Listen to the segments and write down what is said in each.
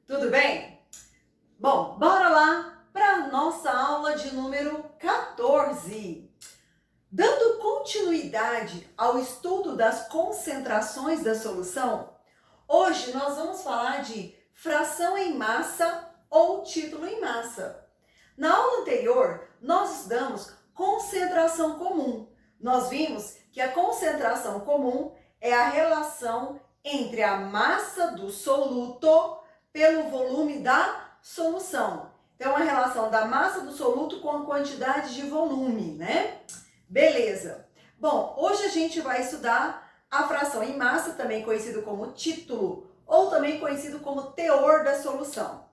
Tudo bem? Bom, bora lá para a nossa aula de número 14. Dando continuidade ao estudo das concentrações da solução, hoje nós vamos falar de fração em massa ou título em massa. Na aula anterior, nós estudamos concentração comum. Nós vimos que a concentração comum é a relação entre a massa do soluto pelo volume da solução. Então, a relação da massa do soluto com a quantidade de volume, né? Beleza. Bom, hoje a gente vai estudar a fração em massa, também conhecido como título, ou também conhecido como teor da solução.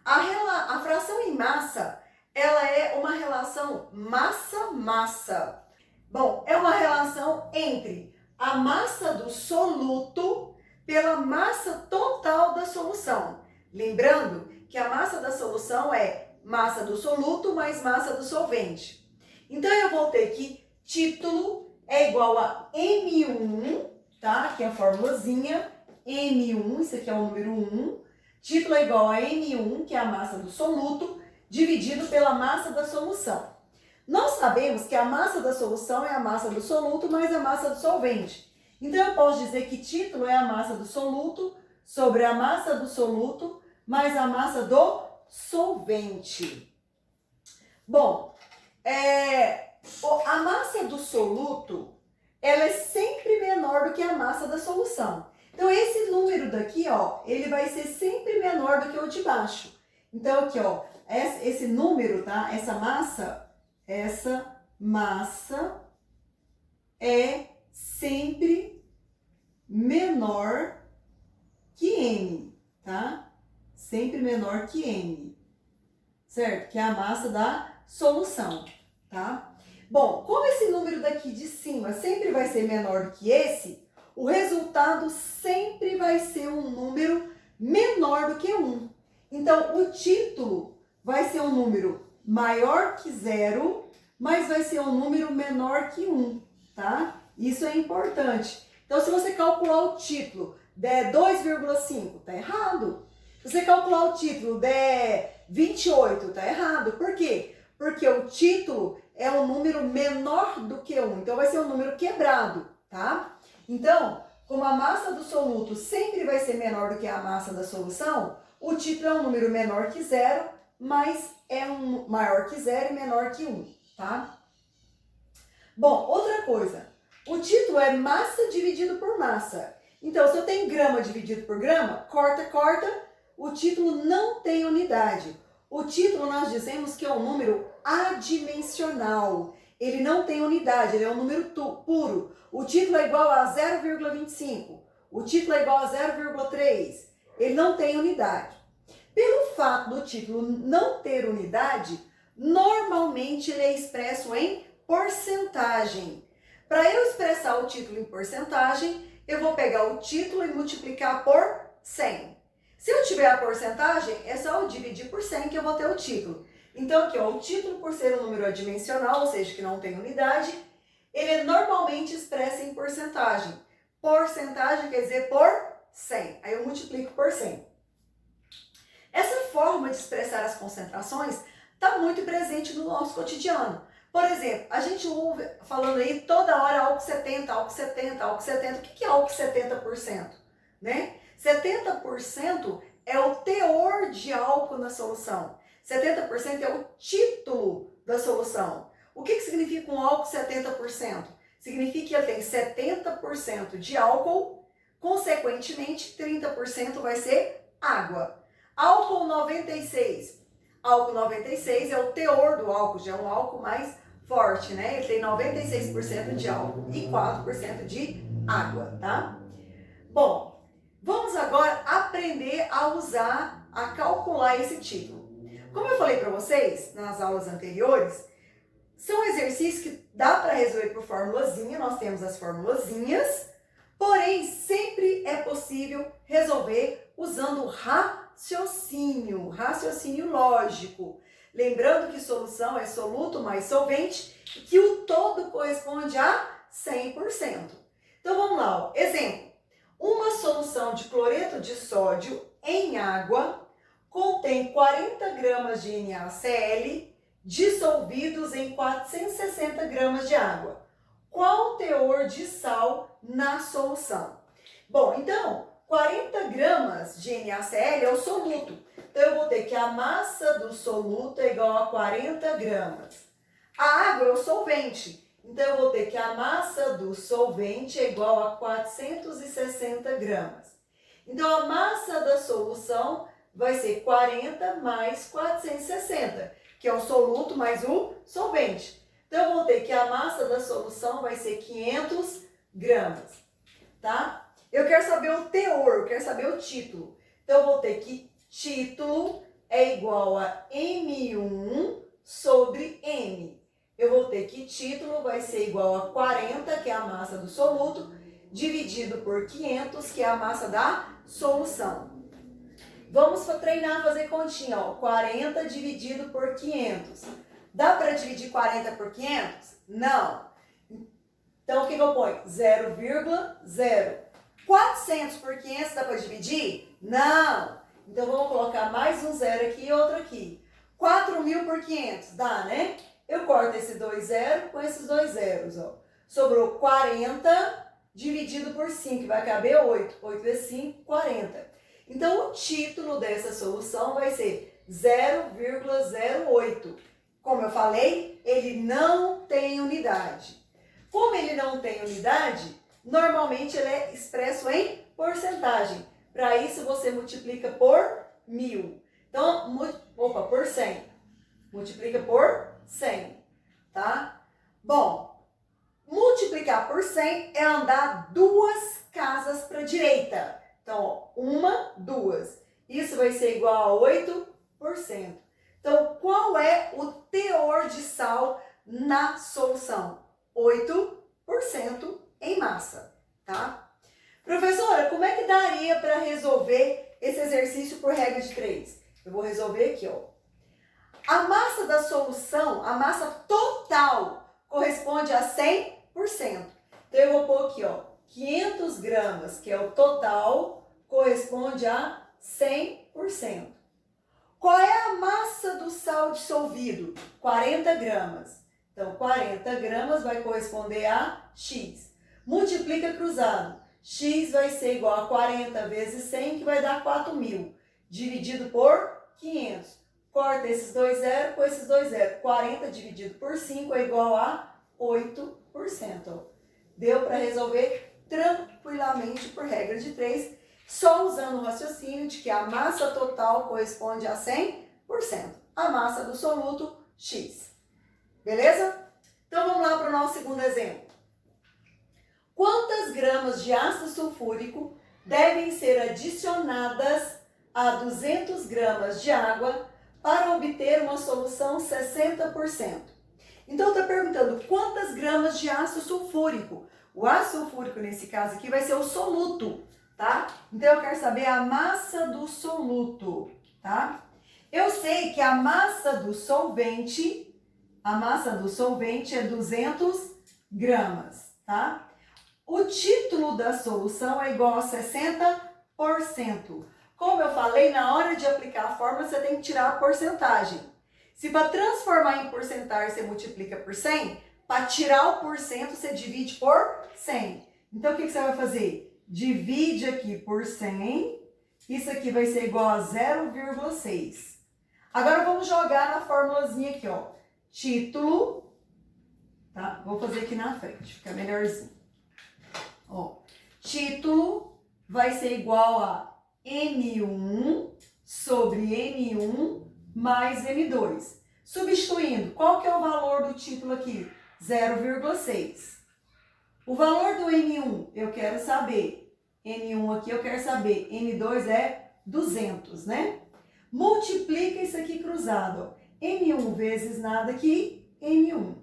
A fração em massa, ela é uma relação massa-massa. Bom, é uma relação entre a massa do soluto pela massa total da solução. Lembrando que a massa da solução é massa do soluto mais massa do solvente. Então, eu vou ter que título é igual a M1, tá? Aqui é a formulazinha, M1, isso aqui é o número 1. Título é igual a M1, que é a massa do soluto, dividido pela massa da solução. Nós sabemos que a massa da solução é a massa do soluto mais a massa do solvente. Então, eu posso dizer que título é a massa do soluto sobre a massa do soluto mais a massa do solvente. Bom, a massa do soluto, ela é sempre menor do que a massa da solução. Então, esse número daqui, ó, ele vai ser sempre menor do que o de baixo. Então, aqui, ó, esse número, tá? Essa massa é sempre menor que M, tá? Sempre menor que M, certo? Que é a massa da solução, tá? Bom, como esse número daqui de cima sempre vai ser menor do que esse, o resultado sempre vai ser um número menor do que 1. Então, o título vai ser um número maior que 0, mas vai ser um número menor que 1, tá? Isso é importante. Então, se você calcular o título der 2,5, tá errado. Se você calcular o título der 28, tá errado. Por quê? Porque o título é um número menor do que 1, então vai ser um número quebrado, tá? Então, como a massa do soluto sempre vai ser menor do que a massa da solução, o título é um número menor que 0, mas é um maior que 0 e menor que 1, tá? Bom, outra coisa, o título é massa dividido por massa. Então, se eu tenho grama dividido por grama, corta, o título não tem unidade. O título nós dizemos que é um número adimensional. Ele não tem unidade, ele é um número puro. O título é igual a 0,25. O título é igual a 0,3. Ele não tem unidade. Pelo fato do título não ter unidade, normalmente ele é expresso em porcentagem. Para eu expressar o título em porcentagem, eu vou pegar o título e multiplicar por 100. Se eu tiver a porcentagem, é só eu dividir por 100 que eu vou ter o título. Então, aqui, ó, o título, por ser um número adimensional, ou seja, que não tem unidade, ele é normalmente expresso em porcentagem. Porcentagem quer dizer por 100. Aí eu multiplico por 100. Essa forma de expressar as concentrações está muito presente no nosso cotidiano. Por exemplo, a gente ouve falando aí toda hora álcool 70, álcool 70, álcool 70. O que é álcool 70%? Né? 70% é o teor de álcool na solução. 70% é o título da solução. O que significa um álcool 70%? Significa que ele tem 70% de álcool, consequentemente 30% vai ser água. Álcool 96. Álcool 96 é o teor do álcool, já é um álcool mais forte, né? Ele tem 96% de álcool e 4% de água, tá? Bom, vamos agora aprender a calcular esse título. Como eu falei para vocês nas aulas anteriores, são exercícios que dá para resolver por formulazinha, nós temos as formulazinhas, porém sempre é possível resolver usando raciocínio lógico. Lembrando que solução é soluto mais solvente e que o todo corresponde a 100%. Então vamos lá, ó. Exemplo. Uma solução de cloreto de sódio em água contém 40 gramas de NaCl dissolvidos em 460 gramas de água. Qual o teor de sal na solução? Bom, então, 40 gramas de NaCl é o soluto. Então, eu vou ter que a massa do soluto é igual a 40 gramas. A água é o solvente. Então, eu vou ter que a massa do solvente é igual a 460 gramas. Então, a massa da solução vai ser 40 mais 460, que é o soluto mais o solvente. Então, eu vou ter que a massa da solução vai ser 500 gramas, tá? Eu quero saber o teor, eu quero saber o título. Então, eu vou ter que título é igual a M1 sobre M. Eu vou ter que título vai ser igual a 40, que é a massa do soluto, dividido por 500, que é a massa da solução. Vamos treinar a fazer continha, ó. 40 dividido por 500. Dá para dividir 40 por 500? Não. Então, o que eu ponho? 0,0. 400 por 500 dá para dividir? Não. Então, vamos colocar mais um zero aqui e outro aqui. 4.000 por 500, dá, né? Eu corto esse 2 zeros com esses 2 zeros, ó. Sobrou 40 dividido por 5, vai caber 8. 8 vezes 5, 40. Então, o título dessa solução vai ser 0,08. Como eu falei, ele não tem unidade. Como ele não tem unidade, normalmente ele é expresso em porcentagem. Para isso, você multiplica por 1000. Então, por 100. Multiplica por 100, tá? Bom, multiplicar por 100 é andar 2 casas para a direita. Então, ó, 1, 2. Isso vai ser igual a 8%. Então, qual é o teor de sal na solução? 8% em massa, tá? Professora, como é que daria para resolver esse exercício por regra de 3? Eu vou resolver aqui, ó. A massa da solução, a massa total, corresponde a 100%. Então, eu vou pôr aqui, ó, 500 gramas, que é o total, corresponde a 100%. Qual é a massa do sal dissolvido? 40 gramas. Então, 40 gramas vai corresponder a X. Multiplica cruzado. X vai ser igual a 40 vezes 100, que vai dar 4.000. Dividido por 500. Corta esses 2 zeros com esses 2 zeros. 40 dividido por 5 é igual a 8%. Deu para resolver tranquilamente por regra de 3, só usando o raciocínio de que a massa total corresponde a 100%. A massa do soluto, X. Beleza? Então, vamos lá para o nosso segundo exemplo. Quantas gramas de ácido sulfúrico devem ser adicionadas a 200 gramas de água para obter uma solução 60%? Então, está perguntando quantas gramas de ácido sulfúrico. O ácido sulfúrico, nesse caso aqui, vai ser o soluto, tá? Então, eu quero saber a massa do soluto, tá? Eu sei que a massa do solvente é 200 gramas, tá? O título da solução é igual a 60%. Como eu falei, na hora de aplicar a fórmula, você tem que tirar a porcentagem. Se para transformar em porcentagem você multiplica por 100, para tirar o porcento você divide por 100. Então, o que você vai fazer? Divide aqui por 100, isso aqui vai ser igual a 0,6. Agora, vamos jogar na formulazinha aqui, ó. Título, tá? Vou fazer aqui na frente, fica melhorzinho. Ó, título vai ser igual a M1 sobre M1 mais M2. Substituindo, qual que é o valor do título aqui? 0,6. O valor do M1 eu quero saber. M1 aqui eu quero saber. M2 é 200, né? Multiplica isso aqui cruzado. Ó. M1 vezes nada aqui, M1.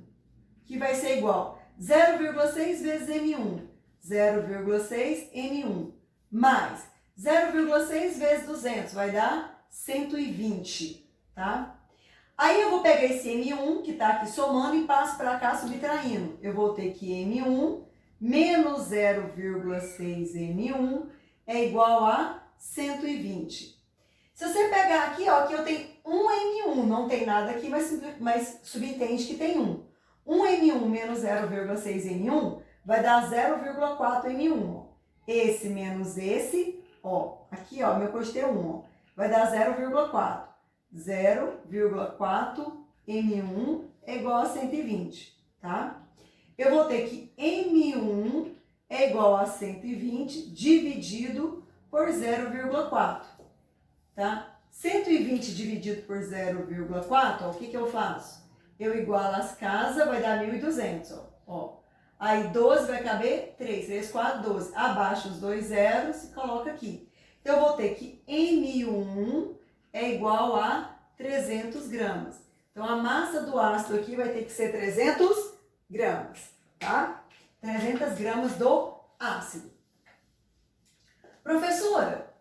Que vai ser igual 0,6 vezes M1. 0,6 M1. Mais 0,6 vezes 200 vai dar 120, tá? Aí eu vou pegar esse M1 que está aqui somando e passo para cá subtraindo. Eu vou ter que M1 menos 0,6 M1 é igual a 120. Se você pegar aqui, ó, aqui eu tenho 1M1, não tem nada aqui, mas subentende que tem 1. 1M1 menos 0,6M1 vai dar 0,4M1, ó. Esse menos esse, ó, aqui, ó, meu coste é 1, ó, vai dar 0,4. 0,4M1 é igual a 120, tá? Eu vou ter que M1 é igual a 120 dividido por 0,4, tá? 120 dividido por 0,4, ó, o que que eu faço? Eu igualo as casas, vai dar 1.200, ó. Aí 12 vai caber 3, 3, 4, 12. Abaixa os dois zeros e coloca aqui. Então, eu vou ter que M1 é igual a 300 gramas. Então, a massa do ácido aqui vai ter que ser 300 gramas, tá? 300 gramas do ácido. Professora,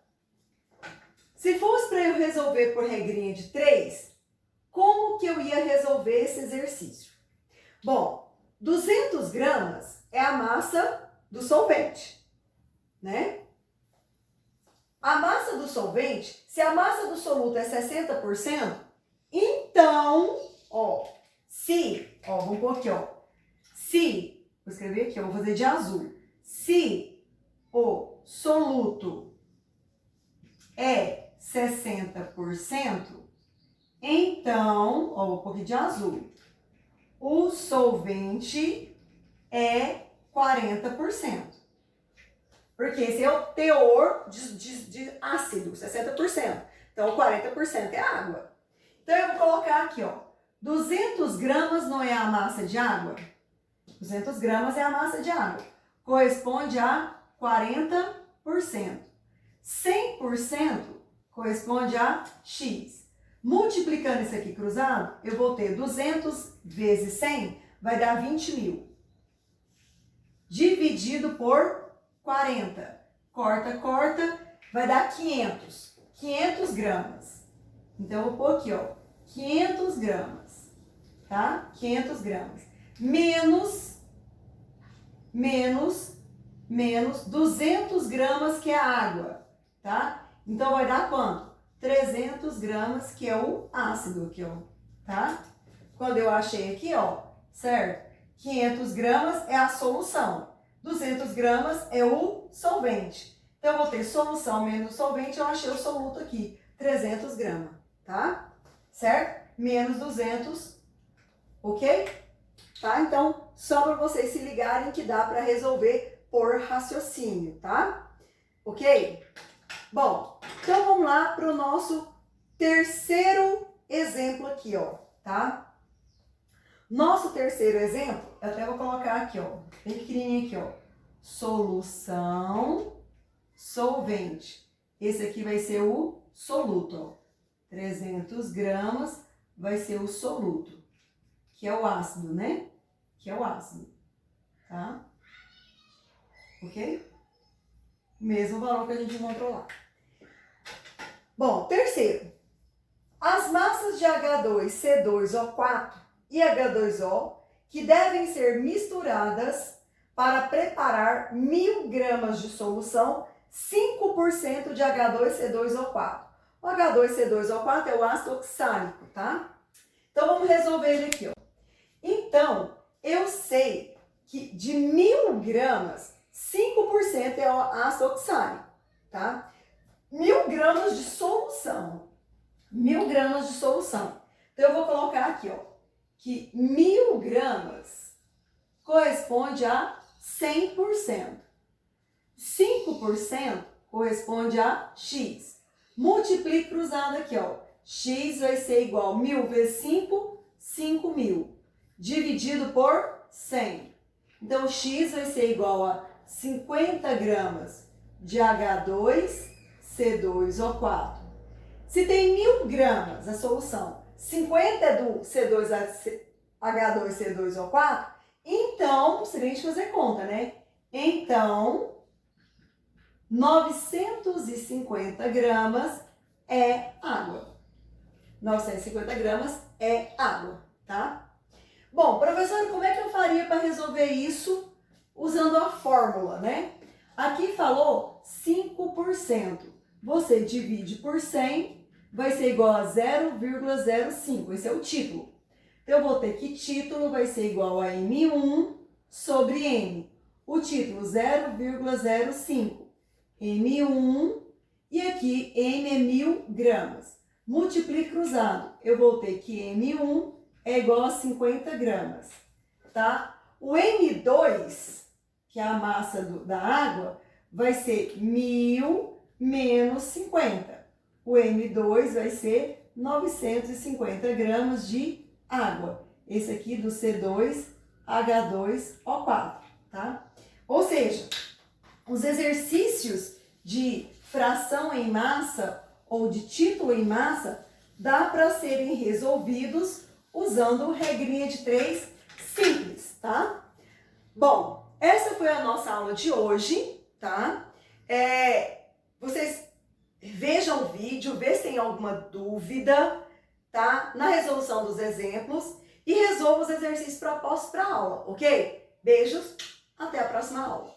se fosse para eu resolver por regrinha de 3, como que eu ia resolver esse exercício? Bom, 200 gramas é a massa do solvente, né? A massa do solvente, se a massa do soluto é 60%, então, ó, vamos pôr aqui, ó, vou escrever aqui, ó, vou fazer de azul. Se o soluto é 60%, então, ó, vou pôr aqui de azul. O solvente é 40%. Porque esse é o teor de ácido, 60%. Então, 40% é água. Então, eu vou colocar aqui, ó, 200 gramas não é a massa de água? 200 gramas é a massa de água. Corresponde a 40%. 100% corresponde a X. Multiplicando isso aqui cruzado, eu vou ter 200 vezes 100, vai dar 20.000. Dividido por 40. Corta, corta, vai dar 500. 500 gramas. Então, eu vou pôr aqui, ó, 500 gramas, tá? 500 gramas. Menos 200 gramas, que é a água, tá? Então, vai dar quanto? 300 gramas, que é o ácido aqui, ó, tá? Quando eu achei aqui, ó, certo? 500 gramas é a solução. 200 gramas é o solvente. Então, eu vou ter solução menos solvente, eu achei o soluto aqui, 300 gramas, tá? Certo? Menos 200, ok? Tá? Então, só para vocês se ligarem que dá para resolver por raciocínio, tá? Ok? Bom, então vamos lá para o nosso terceiro exemplo aqui, ó, tá? Nosso terceiro exemplo, eu até vou colocar aqui, ó, bem pequenininho aqui, ó. Solução, solvente. Esse aqui vai ser o soluto, ó. 300 gramas vai ser o soluto, que é o ácido, né? Que é o ácido, tá? Ok? Mesmo valor que a gente encontrou lá. Bom, terceiro. As massas de H2, C2O4 e H2O que devem ser misturadas para preparar 1.000 gramas de solução, 5% de H2C2O4. O H2C2O4 é o ácido oxálico, tá? Então, vamos resolver ele aqui, ó. Então, eu sei que de 1.000 gramas, 5% é o ácido oxálico, tá? 1.000 gramas de solução. 1.000 gramas de solução. Então, eu vou colocar aqui, ó, que 1.000 gramas corresponde a 100%. 5% corresponde a X. Multiplique cruzado aqui, ó. X vai ser igual a 1.000 vezes 5, 5.000. Dividido por 100. Então, X vai ser igual a 50 gramas de H2C2O4. Se tem 1.000 gramas a solução, 50 é do H2C2O4, então, se a gente fazer conta, né? Então, 950 gramas é água. 950 gramas é água, tá? Bom, professora, como é que eu faria para resolver isso usando a fórmula, né? Aqui falou 5%. Você divide por 100 vai ser igual a 0,05. Esse é o título. Então, eu vou ter que título vai ser igual a M1 sobre M. O título 0,05. M1 e aqui M é 1000 gramas. Multiplique cruzado. Eu vou ter que M1 é igual a 50 gramas. Tá? O M2, que é a massa da água, vai ser 1000 menos 50. O M2 vai ser 950 gramas de água. Esse aqui do C2H2O4, tá? Ou seja, os exercícios de fração em massa ou de título em massa dá para serem resolvidos usando regrinha de 3 simples, tá? Bom, essa foi a nossa aula de hoje, tá? Vocês vejam o vídeo, vê se tem alguma dúvida, tá? Na resolução dos exemplos e resolva os exercícios propostos para a aula, ok? Beijos, até a próxima aula.